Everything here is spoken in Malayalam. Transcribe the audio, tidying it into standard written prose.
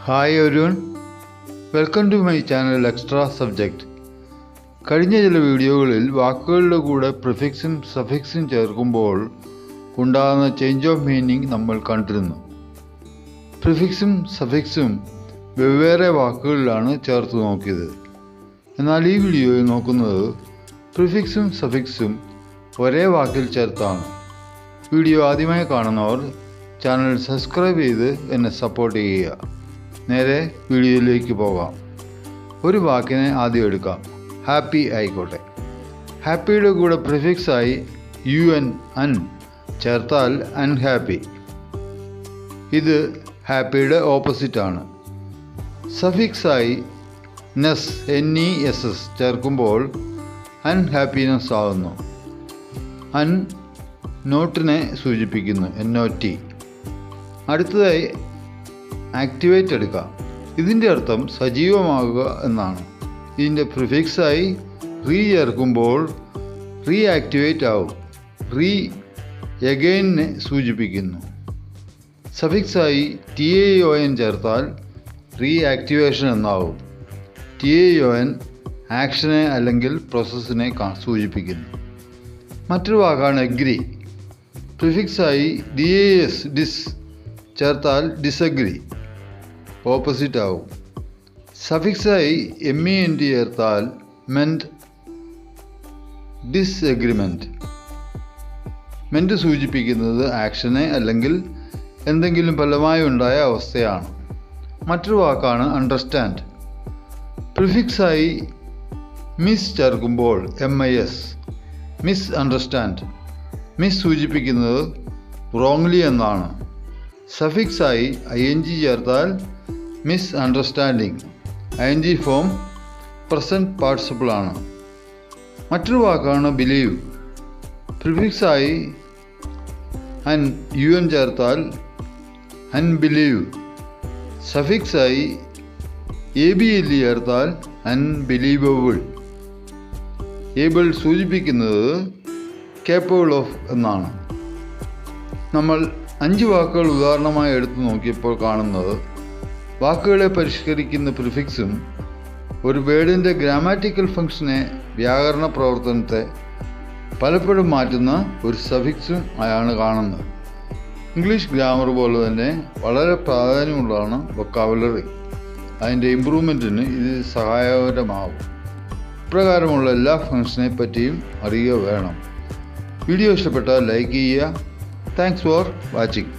Hi everyone, welcome to my channel extra subject. കഴിഞ്ഞ ചില വീഡിയോകളിൽ വാക്കുകളുടെ കൂടെ പ്രിഫിക്സും സഫിക്സും ചേർക്കുമ്പോൾ ഉണ്ടാകുന്ന ചേഞ്ച് ഓഫ് മീനിങ് നമ്മൾ കണ്ടിരുന്നു. പ്രിഫിക്സും സഫിക്സും വെവ്വേറെ വാക്കുകളിലാണ് ചേർത്ത് നോക്കിയത്. എന്നാൽ ഈ വീഡിയോയിൽ നോക്കുന്നത് പ്രിഫിക്സും സഫിക്സും ഒരേ വാക്കിൽ ചേർത്താണ്. വീഡിയോ ആദ്യമായി കാണുന്നവർ ചാനൽ സബ്സ്ക്രൈബ് ചെയ്ത് എന്നെ സപ്പോർട്ട് ചെയ്യുക. നേരെ വീഡിയോയിലേക്ക് പോകാം. ഒരു വാക്കിനെ ആദ്യം എടുക്കാം. ഹാപ്പി ആയിക്കോട്ടെ. ഹാപ്പിയുടെ കൂടെ പ്രിഫിക്സായി അൻ ചേർത്താൽ അൺഹാപ്പി. ഇത് ഹാപ്പിയുടെ ഓപ്പോസിറ്റാണ്. സഫിക്സായി NESS ചേർക്കുമ്പോൾ അൺഹാപ്പിനെസ് ആകുന്നു. അൺ നോട്ടിനെ സൂചിപ്പിക്കുന്നു, NOT. അടുത്തതായി ആക്ടിവേറ്റ് എടുക്കാം. ഇതിൻ്റെ അർത്ഥം സജീവമാകുക എന്നാണ്. ഇതിൻ്റെ പ്രിഫിക്സായി ചേർക്കുമ്പോൾ ആക്ടിവേറ്റ് ആവും. എഗെയിനെ സൂചിപ്പിക്കുന്നു. സഫിക്സായി TAON ചേർത്താൽ ആക്ടിവേഷൻ എന്നാവും. TAON ആക്ഷനെ അല്ലെങ്കിൽ പ്രോസസ്സിനെ സൂചിപ്പിക്കുന്നു. മറ്റൊരു വാക്കാണ് എഗ്രി. പ്രിഫിക്സായി ഡിസ് ചേർത്താൽ ഡിസഗ്രി, ഓപ്പോസിറ്റ് ആവും. സഫിക്സായി MENT ചേർത്താൽ ഡിസ്എഗ്രിമെൻറ്റ്. മെൻറ്റ് സൂചിപ്പിക്കുന്നത് ആക്ഷനെ അല്ലെങ്കിൽ എന്തെങ്കിലും ഫലമായി ഉണ്ടായ അവസ്ഥയാണ്. മറ്റൊരു വാക്കാണ് അണ്ടർസ്റ്റാൻഡ്. പ്രിഫിക്സായി മിസ് ചേർക്കുമ്പോൾ മിസ് അണ്ടർസ്റ്റാൻഡ്. മിസ് സൂചിപ്പിക്കുന്നത് റോങ്ലി എന്നാണ്. സഫിക്സായി ING ചേർത്താൽ miss understanding. ING form present participle ആണ്. മറ്റൊരു വാക്കാണ് ബിലീവ്. പ്രിഫിക്സായി UN ചേർത്താൽ അൺബിലീവ്. സഫിക്സായി ABLE ചേർത്താൽ അൺബിലീവബിൾ. ഏബിൾ സൂചിപ്പിക്കുന്നത് കേപ്പബിൾ ഓഫ് എന്നാണ്. നമ്മൾ 5 വാക്കുകൾ ഉദാഹരണമായി എടുത്തു നോക്കിയപ്പോൾ കാണുന്നത് വാക്കുകളെ പരിഷ്കരിക്കുന്ന പ്രിഫിക്സും ഒരു വേർഡിൻ്റെ ഗ്രാമാറ്റിക്കൽ ഫംഗ്ഷനെ, വ്യാകരണ പ്രവർത്തനത്തെ പലപ്പോഴും മാറ്റുന്ന ഒരു സഫിക്സും ആയാണ് കാണുന്നത്. ഇംഗ്ലീഷ് ഗ്രാമർ പോലെ തന്നെ വളരെ പ്രാധാന്യമുള്ളതാണ് വൊക്കാബുലറി. അതിൻ്റെ ഇമ്പ്രൂവ്മെൻറ്റിന് ഇത് സഹായകരമാകും. ഇപ്രകാരമുള്ള എല്ലാ ഫംഗ്ഷനെ പറ്റിയും അറിയുക വേണം. വീഡിയോ ഇഷ്ടപ്പെട്ടാൽ ലൈക്ക് ചെയ്യുക. Thanks for watching.